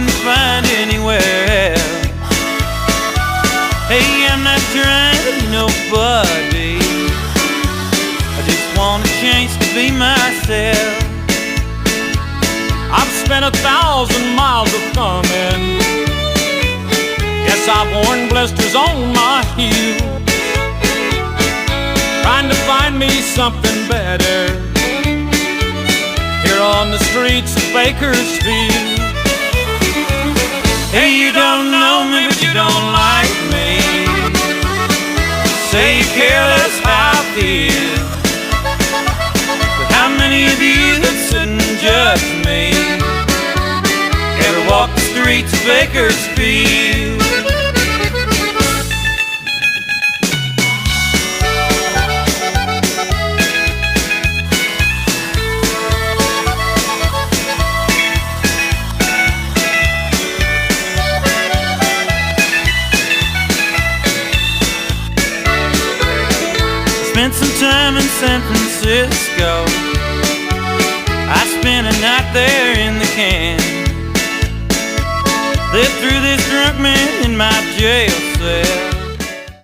couldn't find anywhere else. Hey, I'm not trying to be nobody, I just want a chance to be myself. I've spent 1,000 miles of thumbing, yes, I've worn blisters on my heel, trying to find me something better here on the streets of Bakersfield. Hey, you don't know me, but you don't like me. Say you care less how I feel, but how many of you that sit and judge me ever walk the streets of Bakersfield? Spent some time in San Francisco, I spent a night there in the can. Lived through this drunk man in my jail cell.